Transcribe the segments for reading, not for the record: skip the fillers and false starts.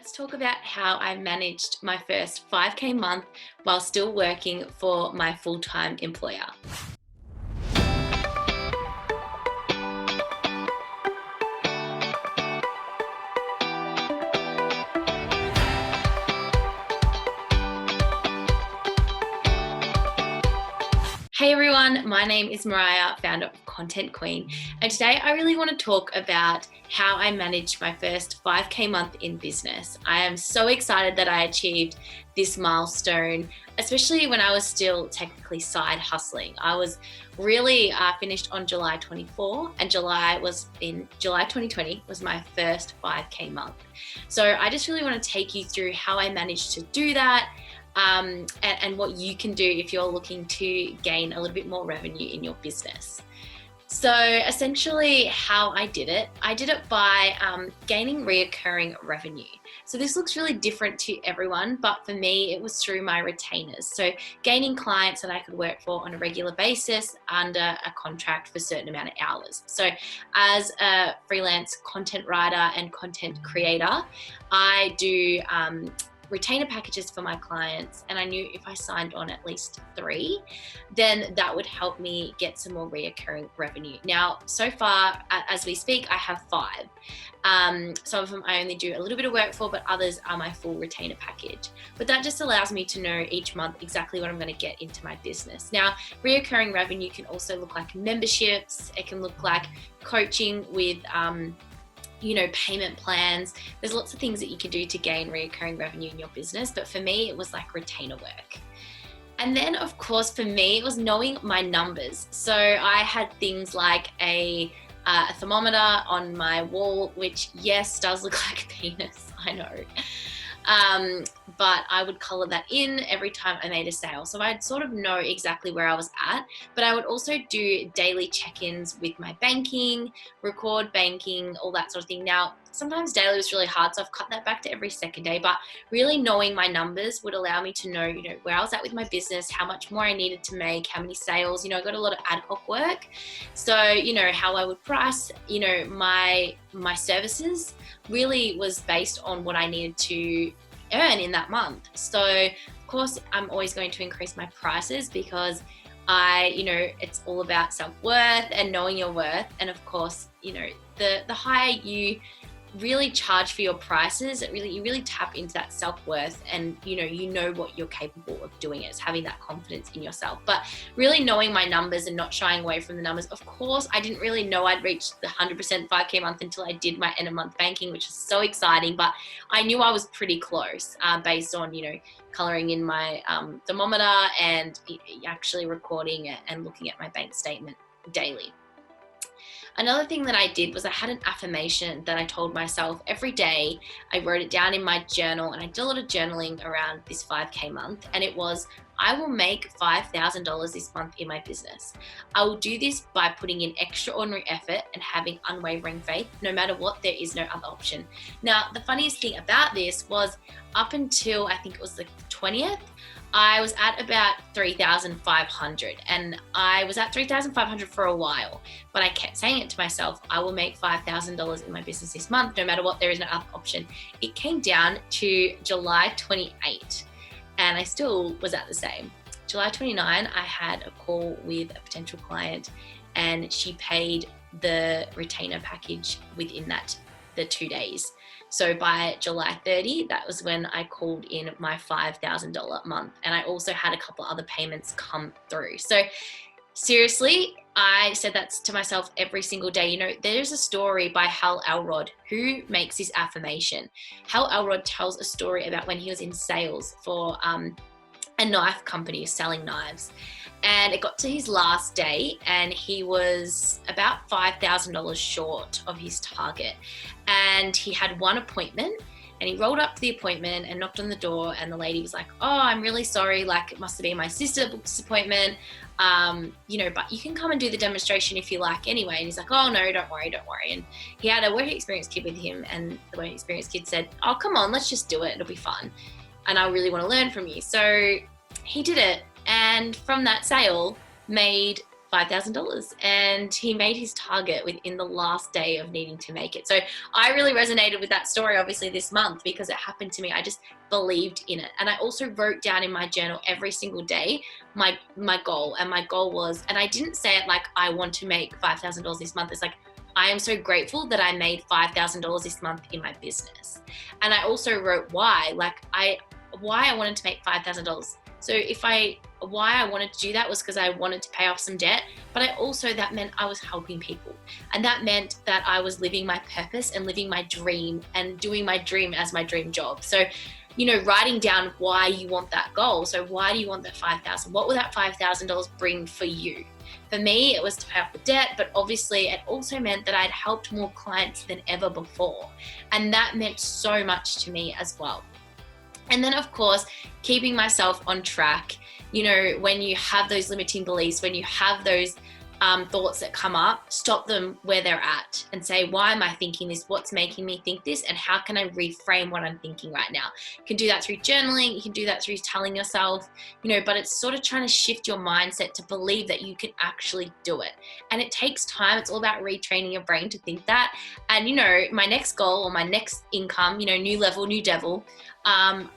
Let's talk about how I managed my first 5K month while still working for my full-time employer. Hey everyone, my name is Mariah, founder of Content Queen, and today I really want to talk about how I managed my first 5K month in business. I am so excited that I achieved this milestone, especially when I was still technically side hustling. I was really finished on July 24, and July 2020 was my first 5K month. So I just really want to take you through how I managed to do that. And what you can do if you're looking to gain a little bit more revenue in your business. So essentially how I did it by gaining reoccurring revenue. So this looks really different to everyone, but for me, it was through my retainers. So gaining clients that I could work for on a regular basis under a contract for a certain amount of hours. So as a freelance content writer and content creator, I do retainer packages for my clients, and I knew if I signed on at least 3, then that would help me get some more reoccurring revenue. Now, so far, as we speak, I have 5. Some of them I only do a little bit of work for, but others are my full retainer package. But that just allows me to know each month exactly what I'm going to get into my business. Now, reoccurring revenue can also look like memberships. It can look like coaching with payment plans. There's lots of things that you can do to gain reoccurring revenue in your business, but for me, it was like retainer work. And then, of course, for me, it was knowing my numbers. So I had things like a thermometer on my wall, which, yes, does look like a penis, I know. But I would color that in every time I made a sale. So I'd sort of know exactly where I was at, but I would also do daily check-ins with my banking, record banking, all that sort of thing. Now, sometimes daily was really hard, so I've cut that back to every second day, but really knowing my numbers would allow me to know, where I was at with my business, how much more I needed to make, how many sales, I got a lot of ad hoc work. So, how I would price, my services really was based on what I needed to earn in that month. So of course I'm always going to increase my prices because it's all about self-worth and knowing your worth. And of course, the higher you really charge for your prices, you really tap into that self-worth, and you know what you're capable of doing. It's having that confidence in yourself. But really knowing my numbers and not shying away from the numbers. Of course, I didn't really know I'd reached the 100% 5K month until I did my end of month banking, which is so exciting, but I knew I was pretty close based on coloring in my thermometer and actually recording and looking at my bank statement daily. Another thing that I did was I had an affirmation that I told myself every day. I wrote it down in my journal, and I did a lot of journaling around this 5K month, and it was, I will make $5,000 this month in my business. I will do this by putting in extraordinary effort and having unwavering faith. No matter what, there is no other option. Now, the funniest thing about this was up until I think it was the 20th, I was at about 3,500, and I was at 3,500 for a while, but I kept saying it to myself, I will make $5,000 in my business this month, no matter what, there is no other option. It came down to July 28, and I still was at the same. July 29, I had a call with a potential client, and she paid the retainer package within the 2 days. So by July 30, that was when I called in my $5,000 month. And I also had a couple other payments come through. So seriously, I said that to myself every single day. There's a story by Hal Elrod who makes this affirmation. Hal Elrod tells a story about when he was in sales for a knife company selling knives. And it got to his last day, and he was about $5,000 short of his target. And he had one appointment, and he rolled up to the appointment and knocked on the door, and the lady was like, oh, I'm really sorry. It must have been my sister that booked this appointment. But you can come and do the demonstration if you like anyway. And he's like, oh no, don't worry. And he had a work experience kid with him, and the work experience kid said, oh, come on, let's just do it. It'll be fun. And I really want to learn from you. So he did it. And from that sale, made $5,000, and he made his target within the last day of needing to make it. So I really resonated with that story, obviously, this month, because it happened to me. I just believed in it. And I also wrote down in my journal every single day my goal. And my goal was, and I didn't say it like I want to make $5,000 this month. It's like, I am so grateful that I made $5,000 this month in my business. And I also wrote why I wanted to make $5,000. So why I wanted to do that was because I wanted to pay off some debt, but that meant I was helping people. And that meant that I was living my purpose and living my dream and doing my dream as my dream job. So, writing down why you want that goal. So why do you want that $5,000? What will that $5,000 bring for you? For me, it was to pay off the debt, but obviously it also meant that I'd helped more clients than ever before. And that meant so much to me as well. And then, of course, keeping myself on track. When you have those limiting beliefs, when you have those thoughts that come up, stop them where they're at and say, why am I thinking this? What's making me think this? And how can I reframe what I'm thinking right now? You can do that through journaling. You can do that through telling yourself, but it's sort of trying to shift your mindset to believe that you can actually do it. And it takes time. It's all about retraining your brain to think that. And, my next goal or my next income, new level, new devil,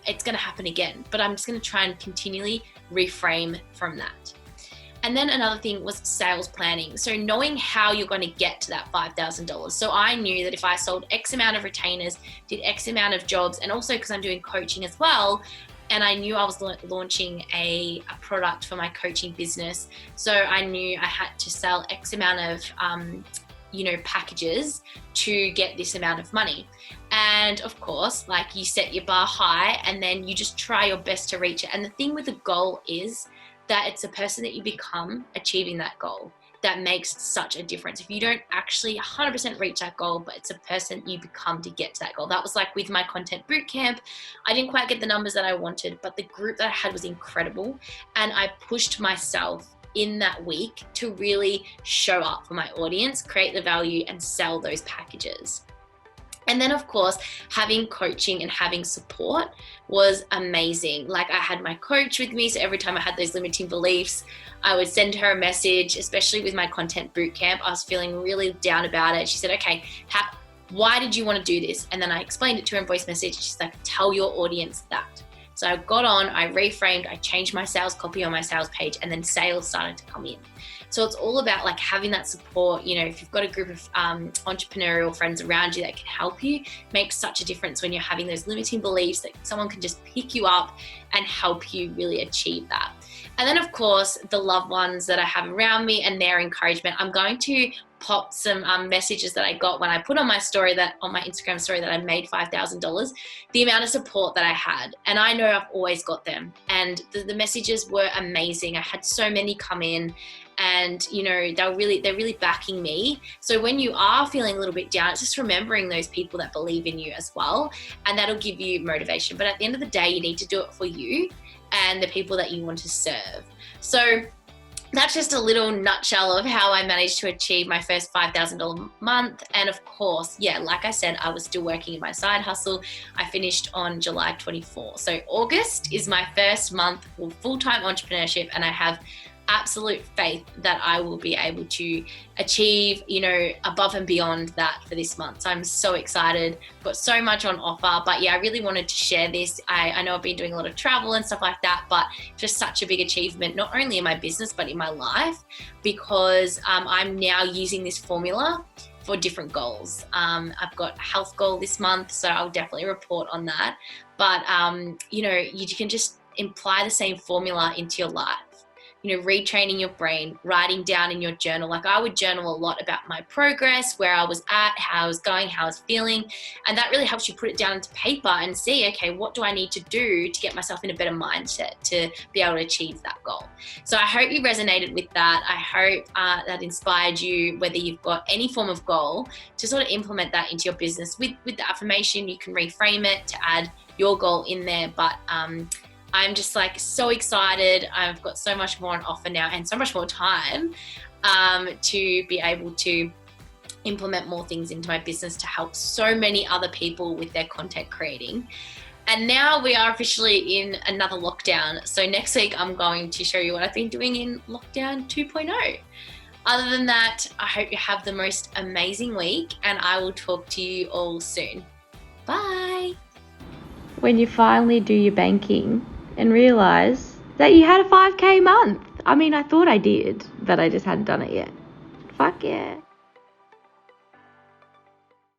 it's going to happen again. But I'm just going to try and continually reframe from that. And then another thing was sales planning. So knowing how you're going to get to that $5,000. So I knew that if I sold X amount of retainers, did X amount of jobs, and also because I'm doing coaching as well, and I knew I was launching a product for my coaching business. So I knew I had to sell X amount of packages to get this amount of money. And of course, you set your bar high and then you just try your best to reach it. And the thing with the goal is that it's a person that you become achieving that goal that makes such a difference. If you don't actually 100% reach that goal, but it's a person you become to get to that goal. That was like with my content bootcamp. I didn't quite get the numbers that I wanted, but the group that I had was incredible. And I pushed myself in that week to really show up for my audience, create the value, and sell those packages. And then, of course, having coaching and having support was amazing. I had my coach with me, so every time I had those limiting beliefs, I would send her a message, especially with my content bootcamp. I was feeling really down about it. She said, okay, why did you want to do this? And then I explained it to her in voice message. She's like, tell your audience that. So I got on, I reframed, I changed my sales copy on my sales page, and then sales started to come in. So it's all about having that support. If you've got a group of entrepreneurial friends around you that can help you, makes such a difference when you're having those limiting beliefs that someone can just pick you up and help you really achieve that. And then, of course, the loved ones that I have around me and their encouragement. I'm going to pop some messages that I got when I put on my Instagram story that I made $5,000, the amount of support that I had. And I know I've always got them. And the messages were amazing. I had so many come in, and they're really backing me. So when you are feeling a little bit down, it's just remembering those people that believe in you as well, and that'll give you motivation. But at the end of the day, you need to do it for you and the people that you want to serve. So that's just a little nutshell of how I managed to achieve my first $5,000 month. And of course, like I said, I was still working in my side hustle. I finished on July 24. So August is my first month for full-time entrepreneurship, and I have absolute faith that I will be able to achieve, above and beyond that for this month. So I'm so excited, got so much on offer. But I really wanted to share this. I know I've been doing a lot of travel and stuff like that, but just such a big achievement, not only in my business, but in my life, because I'm now using this formula for different goals. I've got a health goal this month, so I'll definitely report on that. But, you can just apply the same formula into your life. Retraining your brain, writing down in your journal. I would journal a lot about my progress, where I was at, how I was going, how I was feeling. And that really helps you put it down into paper and see, okay, what do I need to do to get myself in a better mindset to be able to achieve that goal? So I hope you resonated with that. I hope that inspired you, whether you've got any form of goal, to sort of implement that into your business. With the affirmation, you can reframe it to add your goal in there. But I'm just so excited. I've got so much more on offer now and so much more time to be able to implement more things into my business to help so many other people with their content creating. And now we are officially in another lockdown. So next week, I'm going to show you what I've been doing in lockdown 2.0. Other than that, I hope you have the most amazing week, and I will talk to you all soon. Bye. When you finally do your banking and realise that you had a 5K month. I mean, I thought I did, but I just hadn't done it yet. Fuck yeah.